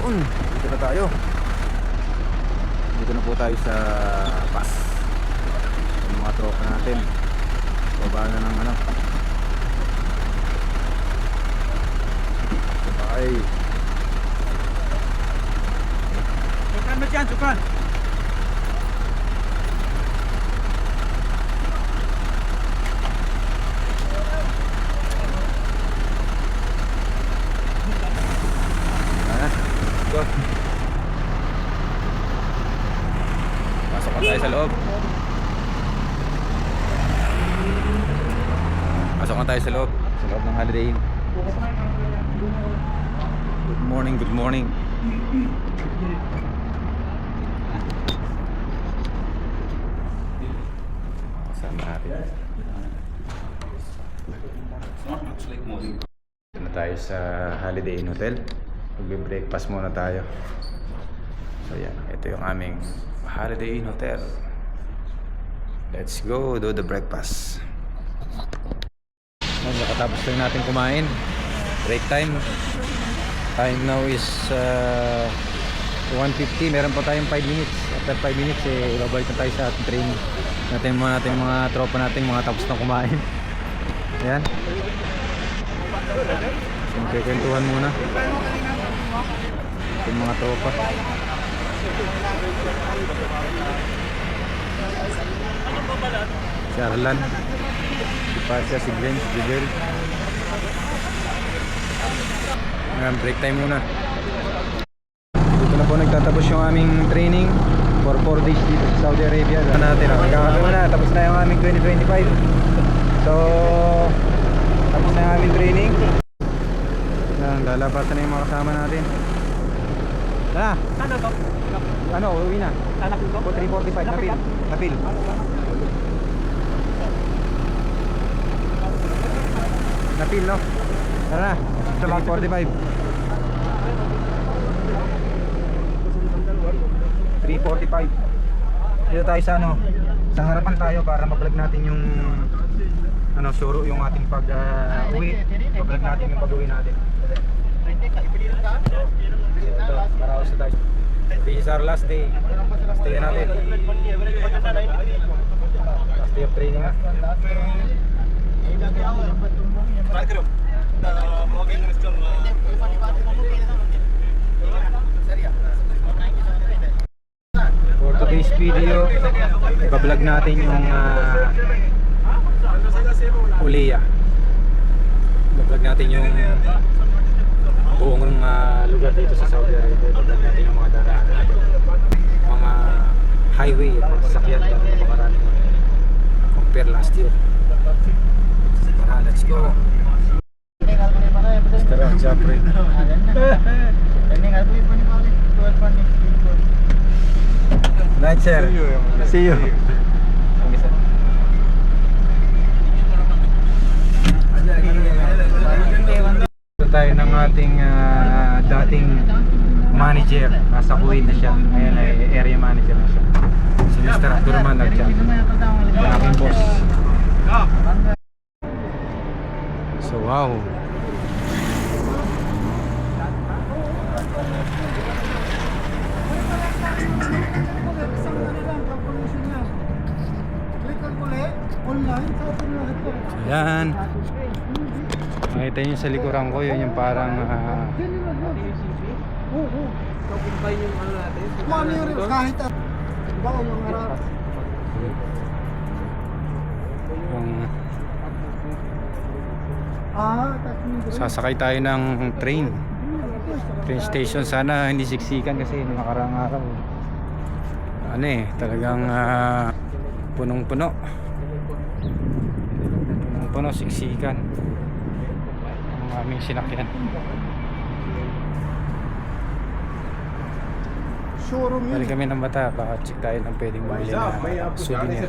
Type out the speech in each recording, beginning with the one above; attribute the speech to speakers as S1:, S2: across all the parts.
S1: Yun, dito na tayo. Dito na po tayo sa pass. Yung mga tropa natin. Baba na ng ano. Bye.
S2: Sukan mo dyan, sukan.
S1: Go. Pasok na tayo sa loob. Pasok na tayo sa loob. Sa loob ng Holiday Inn. Good morning, good morning. Kasama natin. Dito na tayo sa Holiday Inn Hotel. Magbe-breakfast muna tayo. So yan, ito yung aming Holiday Inn Hotel. Let's go do the breakfast. Nakatapos lang natin kumain. Break time. Time now is 1:50. Meron pa tayong 5 minutes. After 5 minutes, babalik na tayo sa ating training. Natin mga tropa natin, mga tapos na kumain. Ayan. So, magkikwentuhan muna yung mga tropa. Si Arlan, si Pasha, si Glenn, si Jubel. Ngayon, break time muna. Dito na po nagtatapos yung aming training for 4 days dito sa Saudi Arabia. Magkakaroon na, tapos na yung aming 2025. So, tapos na yung aming training. Lalabasan na yung mga kasama natin. Tara!
S2: Ano to?
S1: Ano, uwi na.
S2: Anak ko?
S1: 3:45, napil. Napil, no? Tara na, 3:45. 3:45. Dito tayo sa ano, sa harapan tayo para ma-vlog natin yung ano, suro yung ating pag-uwi. Ma-vlog natin yung pag-uwi natin. Ito, paraos na tayo. This is our last day. Last day natin. Last day of training na. For today's video, iba-vlog natin yung Uleya. Iba-vlog natin yung buong lugar dito sa Saudi Arabia. Iba-vlog natin yung mga daraan natin, mga highway at mga sasakyan na napakarami compare last year. Tara, let's go. Tara, Japre. Night, sir. See you. Ito tayo ng ating dating manager. Nasa Kuwait na siya. Ngayon ay area manager na siya. Si Mr. Abdurrahman na siya. Yung aking boss. So wow. Yan. Makita nyo sa likuran ko, yun yung parang sasakay tayo ng train station. Sana hindi siksikan kasi nakarang araw ano talagang punong-puno, siksikan ang aming sinakyan. Balik kami ng Bata, baka check tayo ng pwedeng bumili na souvenir.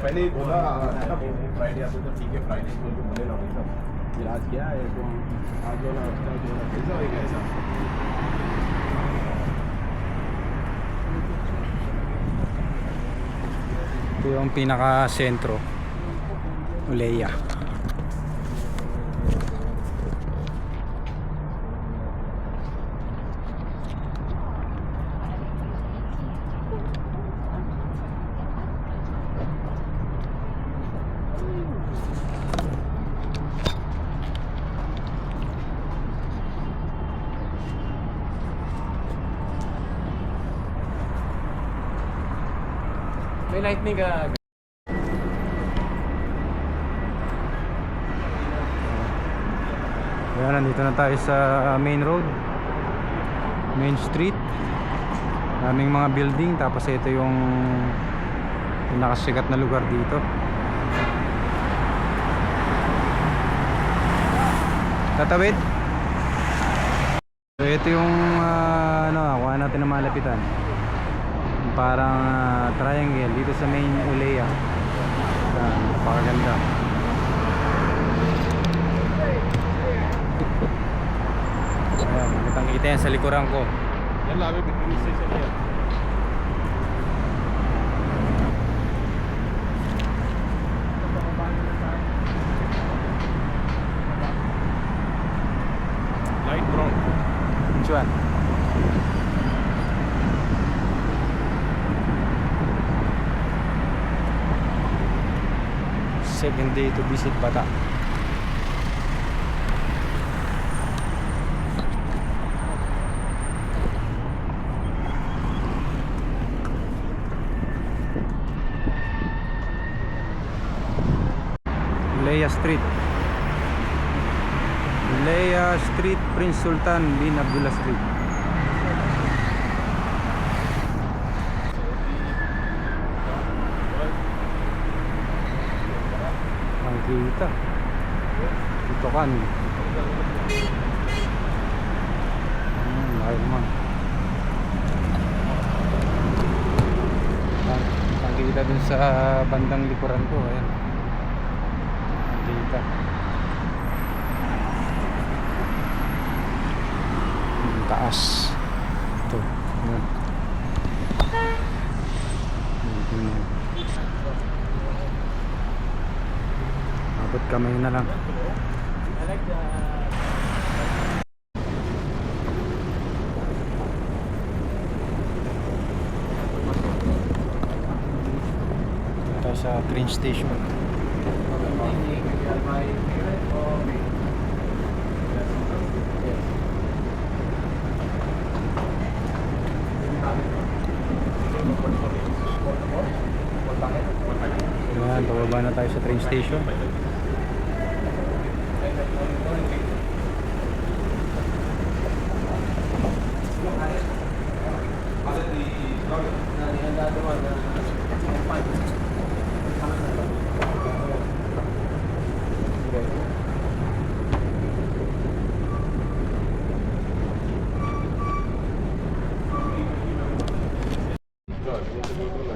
S1: Ito yung pinaka sentro, Uleya.
S3: May lightning ka.
S1: Kaya nandito na tayo sa main road, main street. Daming mga building, tapos ito yung pinakasikat na lugar dito. Tatawid. So ito yung kuha natin na malapitan. Parang triangle dito sa main Ulea. Napakaganda. Ayan, kitang kita yan sa likuran ko.
S3: Yan lang, may station yan. Light brown.
S1: Which one? Second day to visit Bata. Leia Street. Leia Street, Prince Sultan bin Abdullah Street. Ang kita. Ito kan. Lahat naman. Ang kita dun sa bandang likuran ko. Ayan. Ang kita. Taas ito. Ayan. Abot kamay na lang. Ito sa train station. Ayan, pababa na tayo sa train station.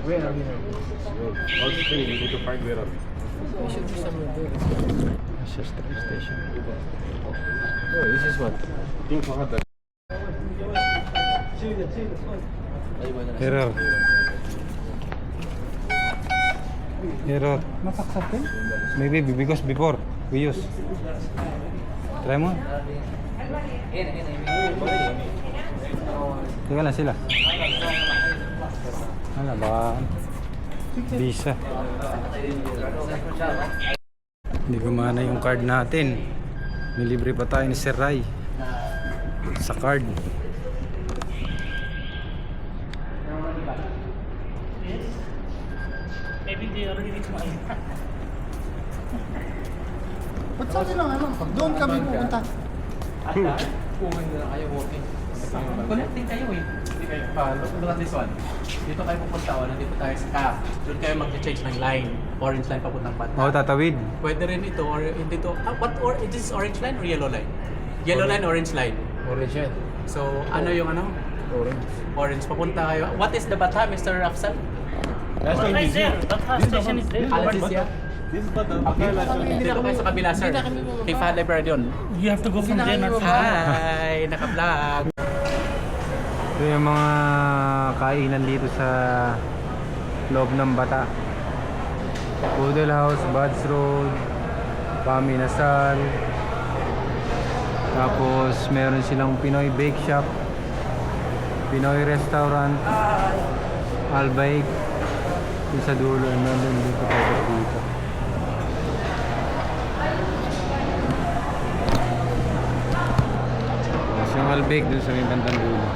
S3: Where are we now? Also, we need to find where are we.
S2: We should be somewhere there.
S1: This is train station.
S3: Oh, this is what? Think for that.
S1: Error. Error.
S2: Napaksatin?
S1: Maybe because before we use. Try mo. Teka lang sila. Ano ba? Visa. Hindi gumana yung card natin. Nilibre pa tayo ni Sir Rai sa card.
S2: Maybe they already reached my
S4: Ba't sabi lang ano? Doon kami pupunta.
S3: Kung kayo walking.
S2: Connecting kayo eh.
S3: Look at this one. Dito kayo pupunta o, nandito tayo sa CAF. Doon kayo mag-change ng line. Orange line papuntang Bata.
S1: Oh, tatawid.
S3: Pwede rin ito or hindi to. Is this orange line or yellow line? Yellow line, orange line.
S4: Orange yan.
S3: So, ano yung ano?
S4: Orange.
S3: Orange. Papunta kayo. What is the Bata, Mr. Afsal?
S4: Last time is here.
S2: That station is there.
S3: Alasisia?
S4: This is Bata.
S3: Dito kayo sa kabila, sir. Kay Fat Library doon.
S2: You have to go from there. Not
S3: Hi! Naka-vlog.
S1: Ito yung mga kainan dito sa loob ng Bata. Poodle House, Buds Road, Paminasal. Tapos meron silang Pinoy Bake Shop, Pinoy Restaurant, Albaik. Yung sa dulo, nandun dito tayo dito. Tapos yung Albaik dun sa may bandang dulo.